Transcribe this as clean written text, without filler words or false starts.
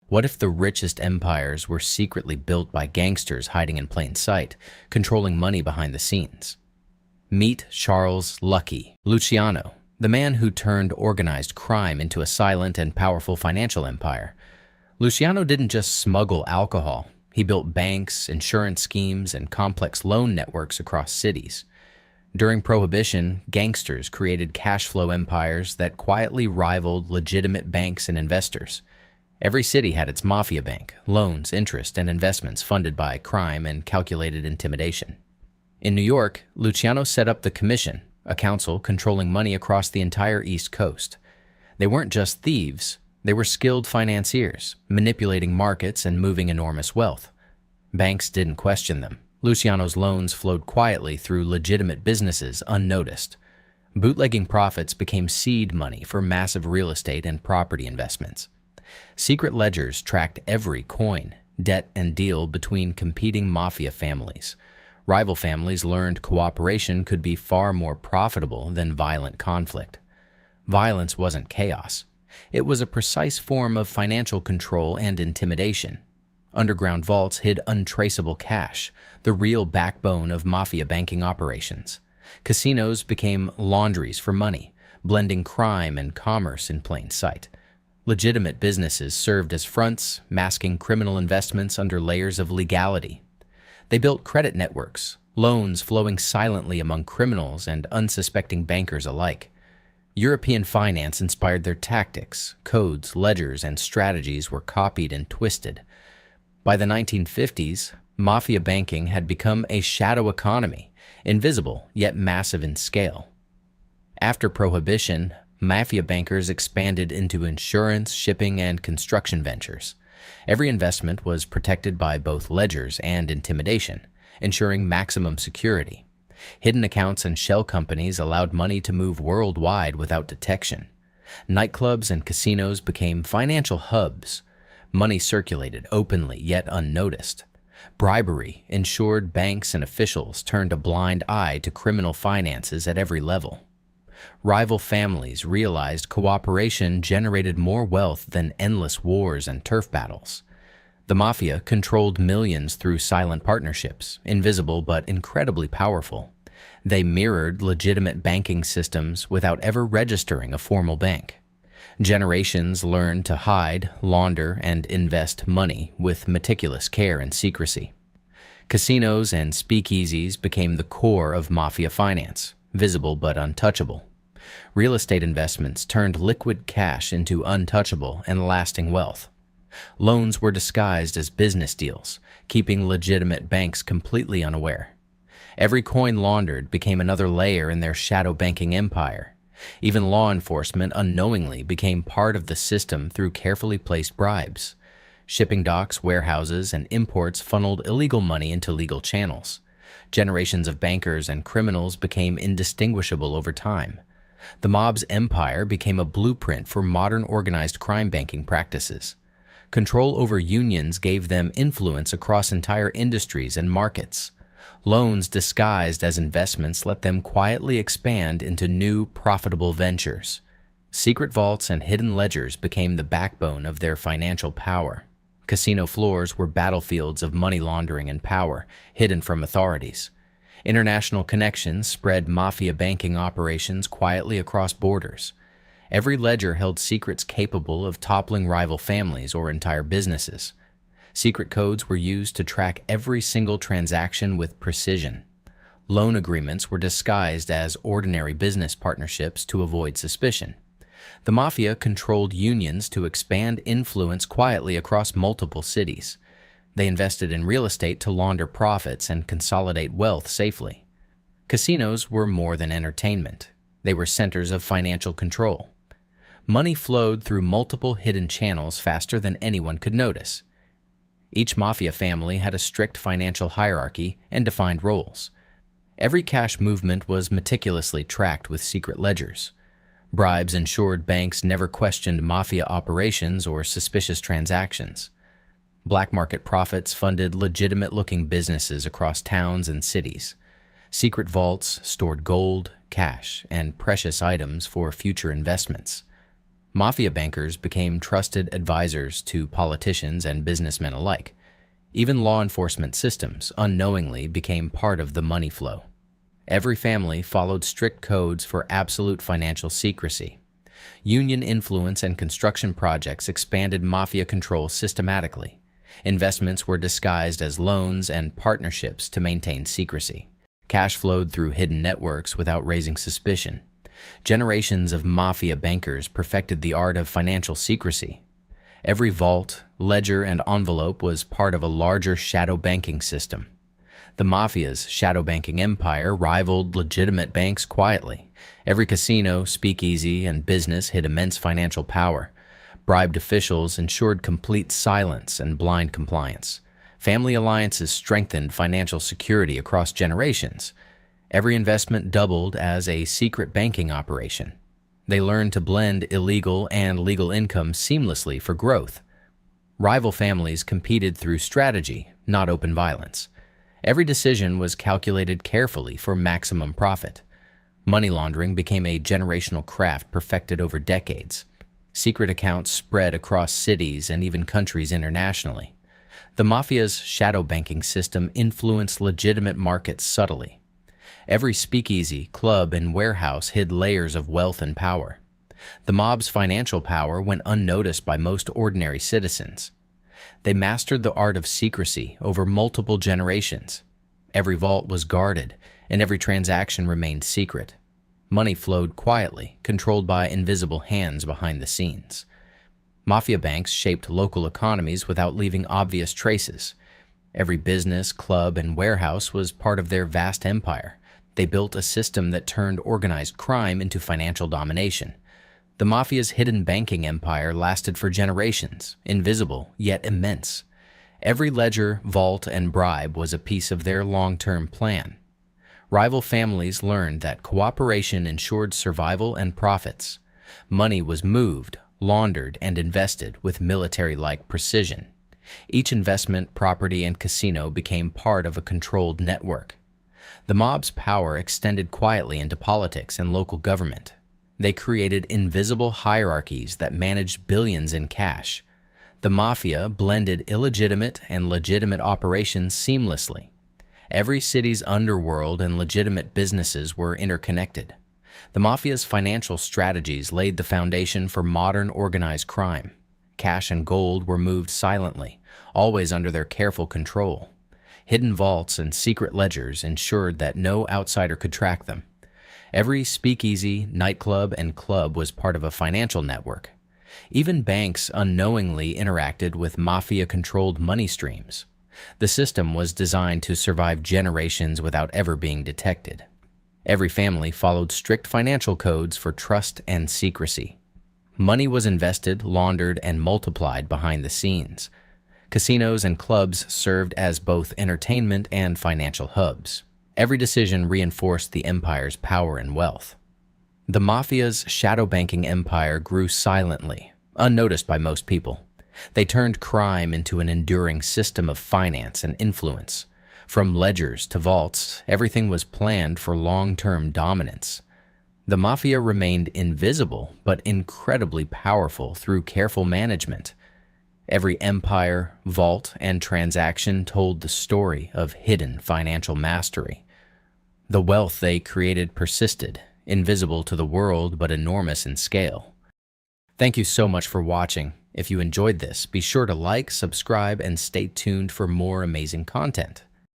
What if the richest empires were secretly built by gangsters hiding in plain sight, controlling money behind the scenes? Meet Charles Lucky Luciano, the man who turned organized crime into a silent and powerful financial empire. Luciano didn't just smuggle alcohol. He built banks, insurance schemes, and complex loan networks across cities. During Prohibition, gangsters created cash flow empires that quietly rivaled legitimate banks and investors. Every city had its mafia bank, loans, interest, and investments funded by crime and calculated intimidation. In New York, Luciano set up the Commission, a council controlling money across the entire East Coast. They weren't just thieves, they were skilled financiers, manipulating markets and moving enormous wealth. Banks didn't question them. Luciano's loans flowed quietly through legitimate businesses unnoticed. Bootlegging profits became seed money for massive real estate and property investments. Secret ledgers tracked every coin, debt, and deal between competing mafia families. Rival families learned cooperation could be far more profitable than violent conflict. Violence wasn't chaos. It was a precise form of financial control and intimidation. Underground vaults hid untraceable cash, the real backbone of mafia banking operations. Casinos became laundries for money, blending crime and commerce in plain sight. Legitimate businesses served as fronts, masking criminal investments under layers of legality. They built credit networks, loans flowing silently among criminals and unsuspecting bankers alike. European finance inspired their tactics, codes, ledgers, and strategies were copied and twisted. By the 1950s, mafia banking had become a shadow economy, invisible yet massive in scale. After Prohibition, mafia bankers expanded into insurance, shipping, and construction ventures. Every investment was protected by both ledgers and intimidation, ensuring maximum security. Hidden accounts and shell companies allowed money to move worldwide without detection. Nightclubs and casinos became financial hubs. Money circulated openly yet unnoticed. Bribery ensured banks and officials turned a blind eye to criminal finances at every level. Rival families realized cooperation generated more wealth than endless wars and turf battles. The mafia controlled millions through silent partnerships, invisible but incredibly powerful. They mirrored legitimate banking systems without ever registering a formal bank. Generations learned to hide, launder, and invest money with meticulous care and secrecy. Casinos and speakeasies became the core of mafia finance, visible but untouchable. Real estate investments turned liquid cash into untouchable and lasting wealth. Loans were disguised as business deals, keeping legitimate banks completely unaware. Every coin laundered became another layer in their shadow banking empire. Even law enforcement unknowingly became part of the system through carefully placed bribes. Shipping docks, warehouses, and imports funneled illegal money into legal channels. Generations of bankers and criminals became indistinguishable over time. The mob's empire became a blueprint for modern organized crime banking practices. Control over unions gave them influence across entire industries and markets. Loans disguised as investments let them quietly expand into new, profitable ventures. Secret vaults and hidden ledgers became the backbone of their financial power. Casino floors were battlefields of money laundering and power, hidden from authorities. International connections spread mafia banking operations quietly across borders. Every ledger held secrets capable of toppling rival families or entire businesses. Secret codes were used to track every single transaction with precision. Loan agreements were disguised as ordinary business partnerships to avoid suspicion. The mafia controlled unions to expand influence quietly across multiple cities. They invested in real estate to launder profits and consolidate wealth safely. Casinos were more than entertainment. They were centers of financial control. Money flowed through multiple hidden channels faster than anyone could notice. Each mafia family had a strict financial hierarchy and defined roles. Every cash movement was meticulously tracked with secret ledgers. Bribes ensured banks never questioned mafia operations or suspicious transactions. Black market profits funded legitimate-looking businesses across towns and cities. Secret vaults stored gold, cash, and precious items for future investments. Mafia bankers became trusted advisors to politicians and businessmen alike. Even law enforcement systems unknowingly became part of the money flow. Every family followed strict codes for absolute financial secrecy. Union influence and construction projects expanded mafia control systematically. Investments were disguised as loans and partnerships to maintain secrecy. Cash flowed through hidden networks without raising suspicion. Generations of mafia bankers perfected the art of financial secrecy. Every vault, ledger, and envelope was part of a larger shadow banking system. The mafia's shadow banking empire rivaled legitimate banks quietly. Every casino, speakeasy, and business hid immense financial power. Bribed officials ensured complete silence and blind compliance. Family alliances strengthened financial security across generations. Every investment doubled as a secret banking operation. They learned to blend illegal and legal income seamlessly for growth. Rival families competed through strategy, not open violence. Every decision was calculated carefully for maximum profit. Money laundering became a generational craft perfected over decades. Secret accounts spread across cities and even countries internationally. The mafia's shadow banking system influenced legitimate markets subtly. Every speakeasy, club, and warehouse hid layers of wealth and power. The mob's financial power went unnoticed by most ordinary citizens. They mastered the art of secrecy over multiple generations. Every vault was guarded, and every transaction remained secret. Money flowed quietly, controlled by invisible hands behind the scenes. Mafia banks shaped local economies without leaving obvious traces. Every business, club, and warehouse was part of their vast empire. They built a system that turned organized crime into financial domination. The mafia's hidden banking empire lasted for generations, invisible yet immense. Every ledger, vault, and bribe was a piece of their long-term plan. Rival families learned that cooperation ensured survival and profits. Money was moved, laundered, and invested with military-like precision. Each investment, property, and casino became part of a controlled network. The mob's power extended quietly into politics and local government. They created invisible hierarchies that managed billions in cash. The mafia blended illegitimate and legitimate operations seamlessly. Every city's underworld and legitimate businesses were interconnected. The mafia's financial strategies laid the foundation for modern organized crime. Cash and gold were moved silently, always under their careful control. Hidden vaults and secret ledgers ensured that no outsider could track them. Every speakeasy, nightclub, and club was part of a financial network. Even banks unknowingly interacted with mafia-controlled money streams. The system was designed to survive generations without ever being detected. Every family followed strict financial codes for trust and secrecy. Money was invested, laundered, and multiplied behind the scenes. Casinos and clubs served as both entertainment and financial hubs. Every decision reinforced the empire's power and wealth. The mafia's shadow banking empire grew silently, unnoticed by most people. They turned crime into an enduring system of finance and influence. From ledgers to vaults, everything was planned for long-term dominance. The mafia remained invisible but incredibly powerful through careful management. Every empire, vault, and transaction told the story of hidden financial mastery. The wealth they created persisted, invisible to the world but enormous in scale. Thank you so much for watching. If you enjoyed this, be sure to like, subscribe, and stay tuned for more amazing content.